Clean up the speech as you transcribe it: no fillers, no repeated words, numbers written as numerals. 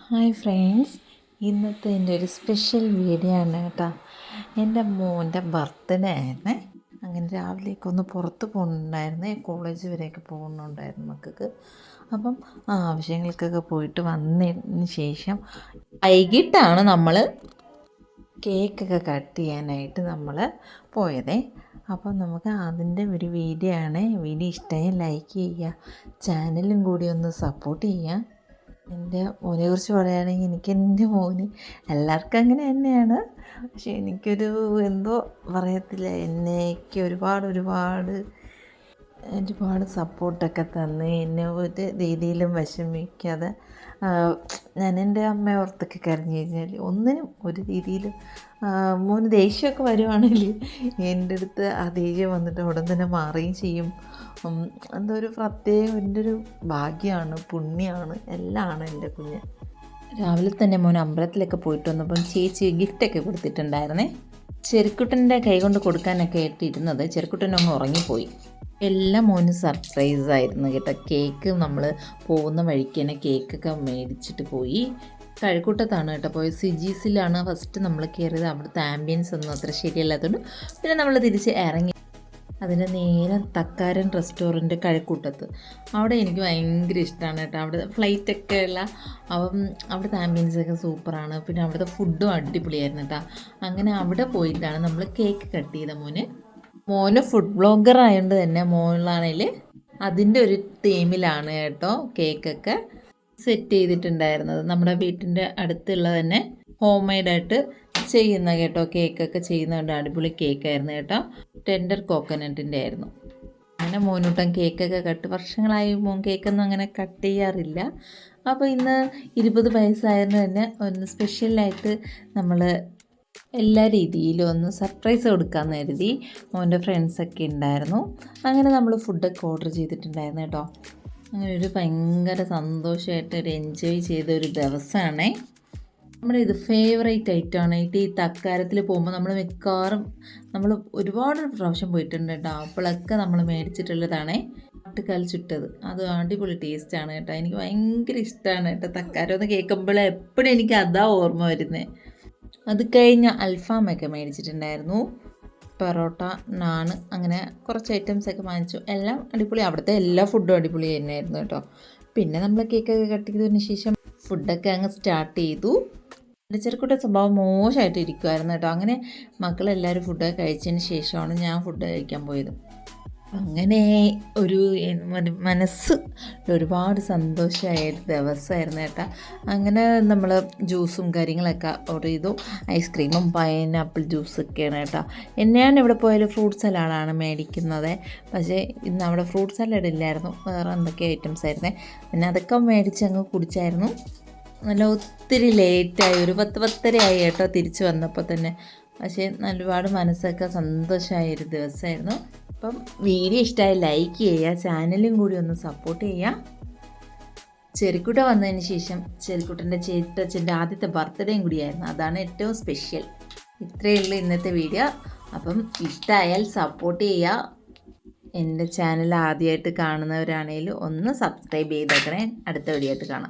Hi friends, ഇന്നത്തെ എൻ്റെ ഒരു സ്പെഷ്യൽ വീഡിയോ ആണ് കേട്ടോ. എൻ്റെ മോൻ്റെ ബർത്ത്ഡേ ആയിരുന്നേ. അങ്ങനെ രാവിലേക്ക് ഒന്ന് പുറത്ത് പോകുന്നുണ്ടായിരുന്നേ, കോളേജ് വരെയൊക്കെ പോകുന്നുണ്ടായിരുന്നു മക്കൾക്ക്. അപ്പം ആ ആവശ്യങ്ങൾക്കൊക്കെ പോയിട്ട് വന്നതിന് ശേഷം വൈകിട്ടാണ് നമ്മൾ കേക്കൊക്കെ കട്ട് ചെയ്യാനായിട്ട് നമ്മൾ പോയതേ. അപ്പം നമുക്ക് അതിൻ്റെ ഒരു വീഡിയോ ആണ്. വീഡിയോ ഇഷ്ടമായി ലൈക്ക് ചെയ്യുക, ചാനലും കൂടി ഒന്ന് സപ്പോർട്ട് ചെയ്യുക. എൻ്റെ മോനെക്കുറിച്ച് പറയുകയാണെങ്കിൽ എൻ്റെ മോന് എല്ലാവർക്കും അങ്ങനെ തന്നെയാണ്. പക്ഷേ എനിക്കൊരു എന്തോ പറയത്തില്ല, എന്നേക്ക് ഒരുപാട് സപ്പോർട്ടൊക്കെ തന്ന് എന്നെ ഒരു രീതിയിലും വിഷമിക്കാതെ, ഞാൻ എൻ്റെ അമ്മയെ ഓർത്തൊക്കെ കരഞ്ഞു കഴിഞ്ഞാൽ ഒന്നിനും ഒരു രീതിയിലും മോന് ദേഷ്യമൊക്കെ വരുവാണെങ്കിൽ എൻ്റെ അടുത്ത് ആ ദേഷ്യം വന്നിട്ട് ഉടൻ തന്നെ മാറുകയും ചെയ്യും. എന്തോ ഒരു പ്രത്യേകം എൻ്റെ ഒരു ഭാഗ്യമാണ്, പുണ്യമാണ്, എല്ലാമാണ് എൻ്റെ കുഞ്ഞ്. രാവിലെ തന്നെ മോൻ അമ്പലത്തിലൊക്കെ പോയിട്ട് വന്നപ്പം ചേച്ചി ഗിഫ്റ്റൊക്കെ കൊടുത്തിട്ടുണ്ടായിരുന്നേ. ചെറുക്കുട്ടൻ്റെ കൈ കൊണ്ട് കൊടുക്കാനൊക്കെ ആയിട്ടിരുന്നത് ചെറുക്കുട്ടനൊന്ന് ഉറങ്ങിപ്പോയി. എല്ലാം മോന് സർപ്രൈസായിരുന്നു കേട്ടോ. കേക്ക് നമ്മൾ പോകുന്ന വഴിക്ക് തന്നെ കേക്കൊക്കെ മേടിച്ചിട്ട് പോയി. കഴക്കൂട്ടത്താണ് കേട്ടോ പോയത്. സിജീസിലാണ് ഫസ്റ്റ് നമ്മൾ കയറിയത്. അവിടുത്തെ ആംബിയൻസ് ഒന്നും അത്ര ശരിയല്ലാത്തതുകൊണ്ട് പിന്നെ നമ്മൾ തിരിച്ച് ഇറങ്ങി അതിൻ്റെ നേരെ തക്കാരൻ റെസ്റ്റോറൻറ്റ് കഴക്കൂട്ടത്ത്. അവിടെ എനിക്ക് ഭയങ്കര ഇഷ്ടമാണ് കേട്ടോ. അവിടെ ഫ്ലൈറ്റൊക്കെ ഉള്ള അവിടുത്തെ ആംബിയൻസൊക്കെ സൂപ്പറാണ്. പിന്നെ അവിടുത്തെ ഫുഡും അടിപൊളിയായിരുന്നു കേട്ടോ. അങ്ങനെ അവിടെ പോയിട്ടാണ് നമ്മൾ കേക്ക് കട്ട് ചെയ്ത മോന് ഫുഡ് ബ്ലോഗർ ആയതുകൊണ്ട് തന്നെ മോനിലാണെങ്കിൽ അതിൻ്റെ ഒരു തീമിലാണ് കേട്ടോ കേക്കൊക്കെ സെറ്റ് ചെയ്തിട്ടുണ്ടായിരുന്നത്. നമ്മുടെ വീട്ടിൻ്റെ അടുത്തുള്ള തന്നെ ഹോം മെയ്ഡായിട്ട് ചെയ്യുന്ന കേട്ടോ കേക്കൊക്കെ ചെയ്യുന്നതുകൊണ്ട് അടിപൊളി കേക്കായിരുന്നു കേട്ടോ. ടെൻഡർ കോക്കനട്ടിൻ്റെ ആയിരുന്നു. അങ്ങനെ മോനൂട്ടം കേക്കൊക്കെ വർഷങ്ങളായി മോൻ കേക്കൊന്നും അങ്ങനെ കട്ട് ചെയ്യാറില്ല. അപ്പോൾ ഇന്ന് 20 വയസ്സായിരുന്നു തന്നെ ഒന്ന് സ്പെഷ്യലായിട്ട് നമ്മൾ എല്ലാ രീതിയിലും ഒന്ന് സർപ്രൈസ് കൊടുക്കാമെന്ന് കരുതി. മോൻ്റെ ഫ്രണ്ട്സൊക്കെ ഉണ്ടായിരുന്നു. അങ്ങനെ നമ്മൾ ഫുഡൊക്കെ ഓർഡർ ചെയ്തിട്ടുണ്ടായിരുന്നു കേട്ടോ. അങ്ങനെ ഒരു ഭയങ്കര സന്തോഷമായിട്ട് ഒരു എൻജോയ് ചെയ്ത ഒരു ദിവസമാണേ. നമ്മുടെ ഇത് ഫേവറേറ്റ് ഐറ്റമാണ്. ഈ തക്കാരത്തിൽ പോകുമ്പോൾ നമ്മൾ മിക്കവാറും നമ്മൾ ഒരുപാട് പ്രാവശ്യം പോയിട്ടുണ്ട് കേട്ടോ. അപ്പോഴൊക്കെ നമ്മൾ മേടിച്ചിട്ടുള്ളതാണേ ആട്ടുകാൽ ചുട്ടത്. അത് അടിപൊളി ടേസ്റ്റാണ് കേട്ടോ. എനിക്ക് ഭയങ്കര ഇഷ്ടമാണ് കേട്ടോ. തക്കാരം ഒന്ന് കേൾക്കുമ്പോൾ എപ്പോഴും എനിക്ക് അതാ ഓർമ്മ വരുന്നത്. അത് കഴിഞ്ഞ് അൽഫാമൊക്കെ മേടിച്ചിട്ടുണ്ടായിരുന്നു. പൊറോട്ട, നാണ്, അങ്ങനെ കുറച്ച് ഐറ്റംസൊക്കെ വാങ്ങിച്ചു. എല്ലാം അടിപൊളി. അവിടുത്തെ എല്ലാ ഫുഡും അടിപൊളി തന്നെയായിരുന്നു കേട്ടോ. പിന്നെ നമ്മൾ കേക്കൊക്കെ കട്ട് ചെയ്തതിന് ശേഷം ഫുഡൊക്കെ അങ്ങ് സ്റ്റാർട്ട് ചെയ്തു. എൻ്റെ ചെറുക്കുട്ട സ്വഭാവം മോശമായിട്ട് ഇരിക്കുമായിരുന്നു കേട്ടോ. അങ്ങനെ മക്കളെല്ലാവരും ഫുഡൊക്കെ കഴിച്ചതിന് ശേഷമാണ് ഞാൻ ഫുഡ് കഴിക്കാൻ പോയത്. അങ്ങനെ ഒരു മനസ്സ് ഒരുപാട് സന്തോഷമായ ഒരു ദിവസമായിരുന്നു കേട്ടോ. അങ്ങനെ നമ്മൾ ജ്യൂസും കാര്യങ്ങളൊക്കെ ഓർഡർ ചെയ്തു. ഐസ്ക്രീമും പൈനാപ്പിൾ ജ്യൂസൊക്കെയാണ് കേട്ടോ. ഞാൻ ഇവിടെ പോയാലും ഫ്രൂട്ട് സലാഡാണ് മേടിക്കുന്നത്. പക്ഷേ ഇന്ന് അവിടെ ഫ്രൂട്ട് സലാഡ് ഇല്ലായിരുന്നു, വേറെ എന്തൊക്കെ ഐറ്റംസ് ആയിരുന്നേ. പിന്നെ അതൊക്കെ മേടിച്ചങ്ങ് കുടിച്ചായിരുന്നു. നല്ല ഒത്തിരി ലേറ്റായി, ഒരു 10-10:30 ആയി കേട്ടോ തിരിച്ച് വന്നപ്പോൾ തന്നെ. പക്ഷേ ഒരുപാട് മനസ്സൊക്കെ സന്തോഷമായൊരു ദിവസമായിരുന്നു. അപ്പം വീഡിയോ ഇഷ്ടമായി ലൈക്ക് ചെയ്യുക, ചാനലും കൂടി ഒന്ന് സപ്പോർട്ട് ചെയ്യുക. ചെറുക്കുട്ട വന്നതിന് ശേഷം ചെറുക്കുട്ടൻ്റെ ചേട്ടച്ചൻ്റെ ആദ്യത്തെ ബർത്ത്ഡേയും കൂടിയായിരുന്നു. അതാണ് ഏറ്റവും സ്പെഷ്യൽ. ഇത്രയേ ഉള്ളൂ ഇന്നത്തെ വീഡിയോ. അപ്പം ഇഷ്ടമായാൽ സപ്പോർട്ട് ചെയ്യുക. എൻ്റെ ചാനൽ ആദ്യമായിട്ട് കാണുന്നവരാണെങ്കിലും ഒന്ന് സബ്സ്ക്രൈബ് ചെയ്തേക്കണേ. അടുത്ത വീഡിയോ ആയിട്ട് കാണാം.